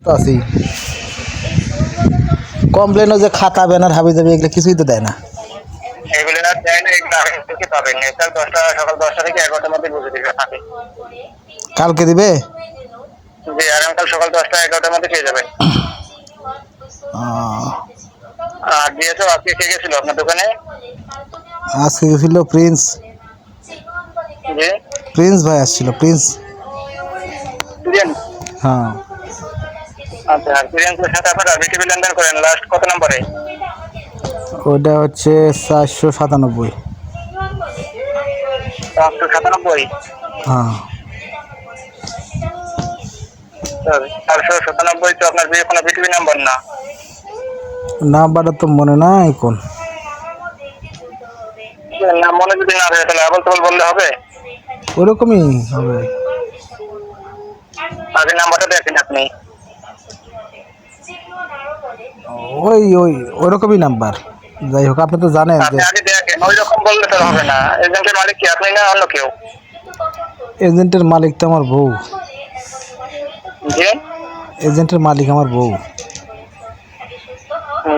তো আছি কমপ্লেনও যে খাতা ব্যানার হাবি যাবে এগুলো কিছুই তো দেয় না। এগুলো না দেয় না, এগুলো আগে থেকে পাবেন। এটা সকাল 10টা থেকে 11টার মধ্যে বুঝে দিবে থাকে। কালকে দিবে? জি, আগামীকাল সকাল 10টা 11টার মধ্যে পেয়ে যাবেন। আর দিয়েছো আজকে কে গেছিল আপনার দোকানে? আজকে গেছিল প্রিন্স। জি, প্রিন্স ভাই আসছিল, প্রিন্স। প্রিয়ান। হ্যাঁ আচ্ছা, আর প্রিয়াঙ্কের সাথে আপনারা বিটিভি লেনদেন করেন লাস্ট কত নম্বরে? ওইটা হচ্ছে 497। 497। হ্যাঁ 497 তো আপনার কোনো বিটিভি নাম্বার না। নাম্বারটা তো মনে নাই কোন। না মনে যদি না থাকে তাহলে আবল তবল বললে হবে? ওরকমই হবে। আগে নাম্বারটা দেখেন আপনি। ওই ওই ওরকমই নাম্বার। যাই হোক আপনি তো জানেন যে আপনি আগে দেখেন, ওই রকম বললে তো হবে না। এজেন্টের মালিক কি আপনি না অন্য কেউ? এজেন্টের মালিক তো আমার বউ। জি এজেন্টের মালিক আমার বউ।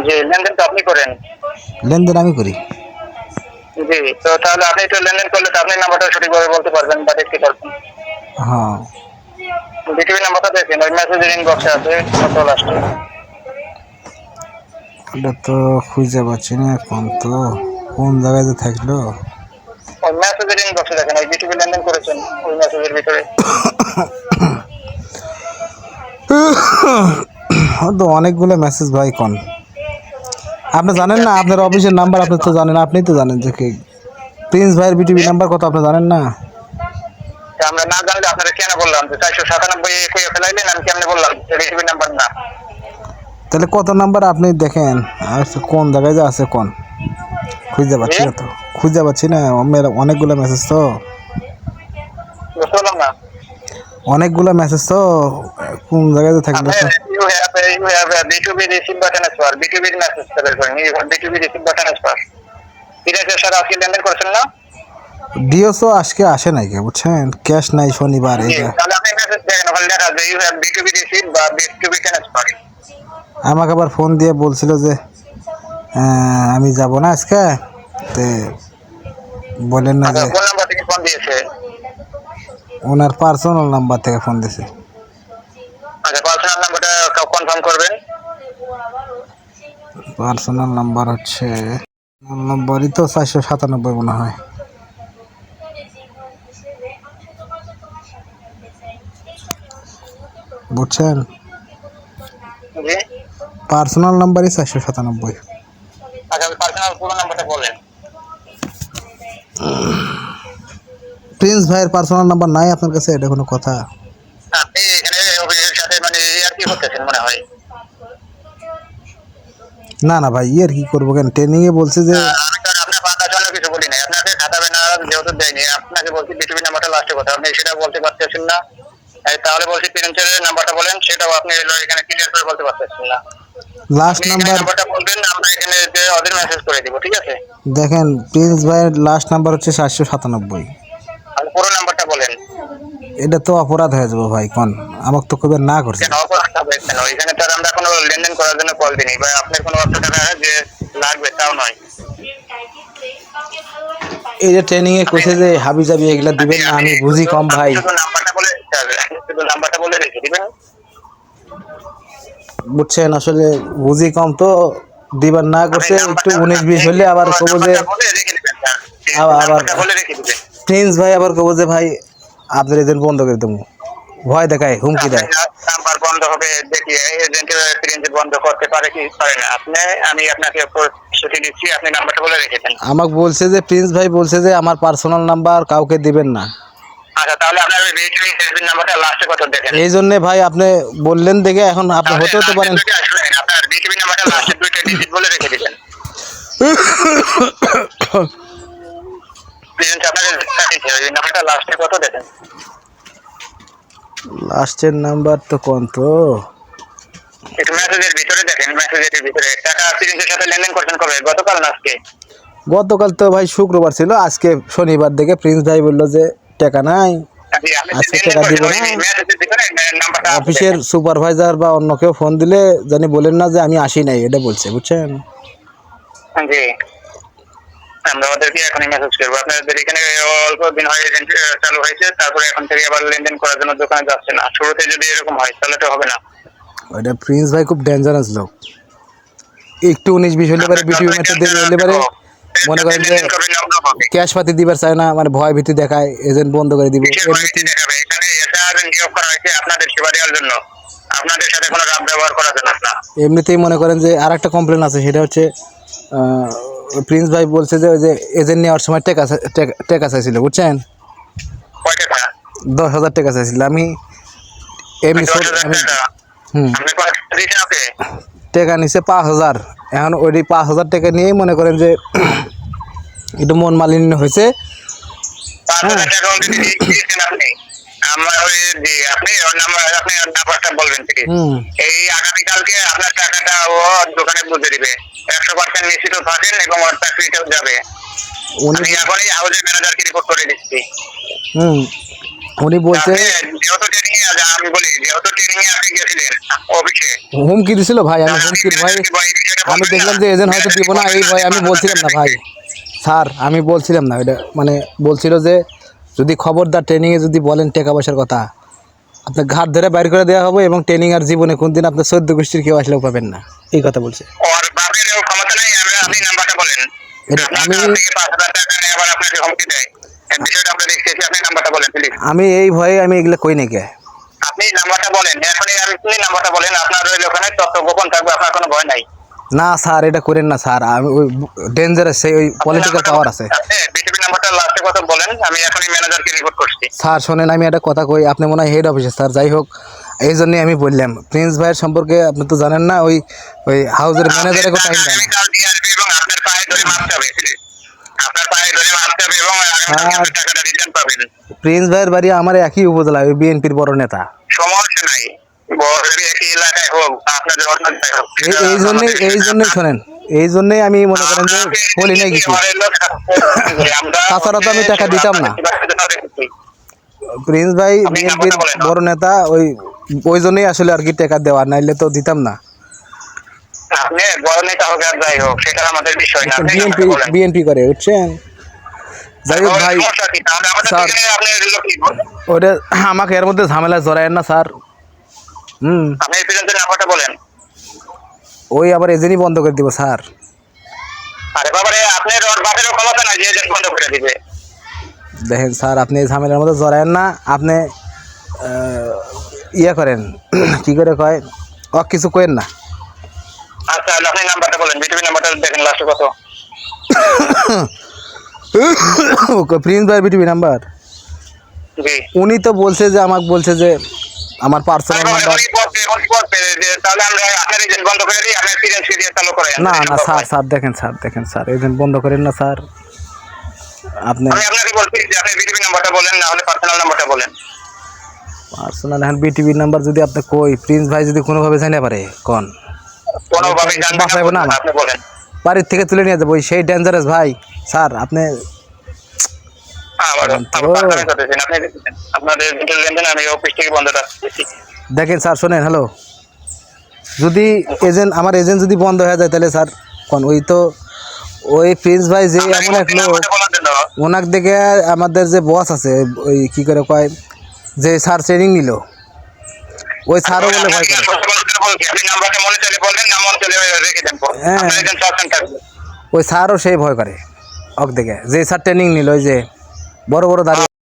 জি, লেনদেন তো আপনি করেন। লেনদেন আমি করি। জি, তো তাহলে আপনি তো লেনদেন করলে তো আপনি নাম্বারটা সঠিকভাবে বলতে পারবেন বা দেখতে পারবেন। হ্যাঁ বিটিভি নাম্বারটা দেখেন, ওই মেসেজের ইনবক্সে আছে কত লাস্টে। ওটা তো খুঁজে পাচ্ছি না এখন, তো কোন জায়গায় যে থাকলো। ওই মেসেজের ইনবক্সে দেখেন, ওই বিটিভি লেনদেন করেছেন ওই মেসেজের ভিতরে। তো অনেকগুলো মেসেজ ভাই কোন। আপনি জানেন না আপনার অফিসের নাম্বার? আপনি তো জানেন, আপনি তো জানেন যে কি প্রিন্স ভাইয়ের বিটিভি নাম্বার কত আপনি জানেন না? আমরা না জানলে আপনারা কেন বললাম যে 497 কইয়া ফেলাইলেন, আমি কেমনে বললাম বিটিভি নাম্বার না? তাহলে কত নাম্বার আপনি দেখেন, আর কোন জায়গায় যে আছে কোন খুঁজে পাচ্ছি না তো। খুঁজে পাচ্ছি না, অনেকগুলো মেসেজ তো, বুঝলাম না। অনেকগুলো মেসেজ তো, কোন জায়গায় যে থাকলো তো। You have a B2B receive button as well. B2B message সেলের করেন। You have B2B receive button as well. ডিরেক্টের সাথে আজকে লেনদেন করছেন না? ডিওসও আজকে আসে নাই কে বুঝছেন, ক্যাশ নাই শনিবার জি, এটা। তাহলে আপনি মেসেজ দেখেন, ওখানে লেখা আছে you have B2B receive বা B2B transfer। আমাকে আবার ফোন দিয়ে বলছিল যে আমি যাব না আজকে, তে বলেন না আচ্ছা, যে কোন নাম্বার থেকে ফোন দিয়েছে? ওনার পার্সোনাল নাম্বার থেকে ফোন দিছে। আচ্ছা, পার্সোনাল নাম্বারটা কনফার্ম করবেন। পার্সোনাল নাম্বার হচ্ছে নম্বরই তো 497 মনে হয়। বুঝছেন, জি, পার্সোনাল নাম্বারই 497। আচ্ছা, পার্সোনাল পুরো নাম্বারটা বলেন। প্রিন্স ভাইয়ের পার্সোনাল নাম্বার নাই আপনার কাছে? এটা কোনো কথা? আপনি এখানে অফিসের সাথে মানে আর কি করতেছেন মনে হয়? না না ভাই, আর কি করবো কেন, ট্রেনিং এ বলছে যে আমি তো আপনার পাতার জন্য কিছু বলি নাই। আপনাকে খাতাবে না যেহেতু দেয়নি, আপনাকে বলছি বিটিভি নাম্বারটা লাস্টে কথা, আপনি সেটা বলতে পারতেছেন না। তাহলে বলছি প্রিন্সের নাম্বারটা বলেন, সেটাও আপনি এখানে ক্লিয়ার করে বলতে পারতেছেন না। লাস্ট আপনি এখানে নাম্বার নাম্বারটা বলবেন, আমরা এখানে ওদের মেসেজ করে দিব, ঠিক আছে? দেখেন, প্রিন্স ভাইয়ের লাস্ট নাম্বার হচ্ছে 497। আর পুরো নাম্বারটা বলেন। এটা তো অপরাধ হয়ে যাবো ভাই কোন, আমাকে তো কবে না করছে। কেন অপরাধ হবে কেন? এখানে তো আর আমরা কোনো লেনদেন করার জন্য কল দিইনি বা আপনার কোনো অর্থ টাকা যে লাগবে তাও নয়। এই যে ট্রেনিং এ কইছে যে হাবি জাবি এগুলা দিবেন না, আমি বুঝি কম ভাই। শুধু নাম্বারটা বলে রেখে দিবেন। বুঝছেন, আসলে বুঝি কম তো, দিবার না করছে। একটু 19-20 হলে আবার কব যে, আবার প্রিন্স ভাই আবার কব যে ভাই আপনার এজেন্ট বন্ধ করে দেবো, ভয় দেখায়, হুমকি দেয়। নাম্বার বন্ধ হবে দেখি এজেন্টের প্রিন্ট বন্ধ করতে পারে কি পারে না। আমি আপনাকে ছুটি দিচ্ছি, আপনি নাম্বারটা বলে রেখে দেন। আমাকে বলছে যে প্রিন্স ভাই বলছে যে আমার পার্সোনাল নাম্বার কাউকে দিবেন না। আচ্ছা, তাহলে আপনার বিটিভি নাম্বারটা লাস্টে কত দেখেন। এই জন্য ভাই আপনি বললেন দেখে, এখন আপনি হতে হতে পারেন। আপনার বিটিভি নাম্বারটা লাস্টে 2টা ডিজিট বলে রেখে দিবেন। প্রিন্স আপনার নাম্বারটা লাস্টে কত দেখেন। লাস্টের নাম্বার তো কোন তো, একটু মেসেজের ভিতরে দেখেন, মেসেজের ভিতরে টাকা প্রিন্সের সাথে লেনদেন করছেন কবে? গতকাল না আজকে? গতকাল তো ভাই শুক্রবার ছিল, আজকে শনিবার দেখে প্রিন্স ভাই বললো যে টাকা নাই, আজকে টাকা দিব না। নাম্বারটা অফিসের সুপারভাইজার বা অন্য কেউ ফোন দিলে জানি বলেন না যে আমি আসি নাই, এটা বলছে, বুঝছেন? জি, আমরা ওদেরকে এখনই মেসেজ করবো। আপনাদের এখানে অল্প দিন হয় এজেন্ট চালু হয়েছে, তারপরে এখন থেকে আবার লেনদেন করার জন্য দোকানে যাচ্ছে না। শুরুতে যদি এরকম হয় তাহলে তো হবে না। ওইটা প্রিন্স ভাই খুব ডেঞ্জারাস লোক। একটু 19-20 হলে পারে, বিটিভি ম্যাচে দেরি হলে পারে মনে করেন যে ক্যাশ পাতি দিবার চায় না, মানে ভয় ভীতি দেখায়, এজেন্ট বন্ধ করে দিব। এখানে এসআর নিয়োগ করা হয়েছে আপনাদের সেবা দেওয়ার জন্য, আপনাদের সাথে কোনো রাত ব্যবহার করার জন্য না। এমনিতেই মনে করেন যে আর একটা কমপ্লেন আছে, সেটা হচ্ছে প্রিন্স ভাই বলছে যে ওই যে এজেন্ট নেওয়ার সময় টেকা চাইছিল, বুঝছেন? কয় টাকা? 10,000 টাকা চাইছিল। আমি এমনি আপনি কয় টাকা দিয়েছেন ওকে? টাকা নিছে 5,000। এখন ওই 5,000 টাকা নিয়েই মনে করেন যে একটু মন মালিন্য হয়েছে। 5,000 টাকা অলরেডি দিয়েছেন আপনি। আমরা ওই জি, আপনি ওর নাম্বারটা বলবেন থেকে। এই আগামীকালকে আপনার টাকাটা ও দোকানে বুঝে দিবে। 100% নিশ্চিত থাকেন এবং ওর চাকরিটাও যাবে। আমি এখনই হাউজের ম্যানেজারকে রিপোর্ট করে দিচ্ছি। উনি বলছে যেহেতু ট্রেনিং এ আমি বলি, যেহেতু ট্রেনিং এ আপনি গেছিলেন অফিসে, হুমকি দিছিল ভাই। আমি হুমকির ভয়, আমি দেখলাম যে এজেন্ট হয়তো দিব না, এই ভয় আমি বলছিলাম না ভাই। স্যার আমি বলছিলাম না, ওইটা মানে বলছিল যে যদি খবরদার ট্রেনিংয়ে যদি বলেন টাকা পয়সার কথা, আপনার ঘাট ধরে বাইর করে দেওয়া হবে এবং ট্রেনিং আর জীবনে কোনদিন আপনার 14 গোষ্ঠীর কেউ আসলেও পাবেন না, এই কথা বলছে। ওর বাপের ক্ষমতা নাই। আপনি নাম্বারটা বলেন। আমি এই ভয়ে আমি এগুলো কই নাই কে। আপনি নাম্বারটা বলেন এখনই, আপনি নাম্বারটা বলেন। আপনার ওই ওখানে তথ্য গোপন থাকবে, আপনার কোনো ভয় নাই। না স্যার, এটা করেন না স্যার, আমি ওই ডেঞ্জারাস, সেই ওই পলিটিক্যাল পাওয়ার আছে। বিটিভি নাম্বারটা লাস্টে কথা বলেন, আমি এখনই ম্যানেজারকে রিপোর্ট করছি। স্যার শোনেন, আমি একটা কথা কই, আপনি মনে হয় হেড অফিসে স্যার, যাই হোক এই জন্যই আমি বললাম প্রিন্স ভাইয়ের সম্পর্কে আপনি তো জানেন না, ওই ওই হাউজের ম্যানেজারের কথা টাইম দেয় না। এবং আপনার পায়ে ধরে মারতে হবে, আপনার পায়ে ধরে মারতে হবে এবং টাকাটা রিটার্ন পাবেন। প্রিন্স ভাইয়ের বাড়ি আমার একই উপজেলা, ওই বিএনপির বড় নেতা। সমস্যা নাই, একই এলাকায় হোক, আপনাদের অন্য জায়গায় হোক। এই জন্যই শোনেন, এই জন্যই আমি মনে করেন যে বলি নাই কিছু। তাছাড়া তো আমি টাকা দিতাম না। প্রিন্স ভাই বিএনপির বড় নেতা, ওই জন্যই আসলে আর কি টাকা দেওয়া, নাইলে তো দিতাম না। আপনি বড় নেতা হোক আর যাই হোক, সেটা আমাদের বিষয় না। বিএনপি করে, বুঝছেন? যাই হোক ভাই, স্যার ওটা আমাকে এর মধ্যে ঝামেলা জড়ায়েন না স্যার। আপনি প্রেসিডেন্টের নাম্বারটা বলেন। ওই আবার এজেন্টই বন্ধ করে দিব স্যার। আরে বাবা রে, আপনার ওর বাপেরও ক্ষমতা নাই যে এজেন্ট বন্ধ করে দিবে। দেখেন স্যার, আপনি এই ঝামেলার মধ্যে জড়ায়েন না। আপনি ইয়ে করেন, কি করে কয়, কিছু করেন না। আচ্ছা আপনি নাম্বারটা বলেন, বিটিভি নাম্বারটা দেখেন লাস্টে কত। প্রিন্স ভাই বিটিভি নাম্বার, উনি তো বলছে যে আমাকে বলছে যে আমার পার্সোনাল নাম্বার। তাহলে আমরা আপনার এজেন্ট বন্ধ করে দিই, আপনার এজেন্সি দিয়ে চালু করেন। না না স্যার দেখেন স্যার এজেন্ট বন্ধ করেন না স্যার। আপনি আমি আপনাকে বলছি যে আপনি বিটিভি নাম্বারটা বলেন, না হলে পার্সোনাল নাম্বারটা বলেন। পার্সোনাল এখন বিটিভি নাম্বার যদি আপনি কই, প্রিন্স ভাই যদি কোনোভাবে জানিয়ে পারে কোন কোনোভাবে জানবেন না, আপনি বলেন। বাড়ির থেকে তুলে নিয়ে যাবো, সেই ডেঞ্জারাস ভাই স্যার। আপনি দেখেন স্যার শোনেন, হ্যালো, যদি আমার এজেন্ট যদি বন্ধ হয়ে যায় তাহলে স্যার কোন ওই প্রিন্স ভাই যে এমন এক লোক, ওনার দেখে আমাদের যে বস আছে, ওই কি করে কয় যে স্যার ট্রেনিং নিল, ওই স্যারও বলে ভয় করে। হ্যাঁ, ওই স্যারও সেই ভয় করে, দেখে যে স্যার ট্রেনিং নিল, ওই যে বড় বড় দাঁড়িয়ে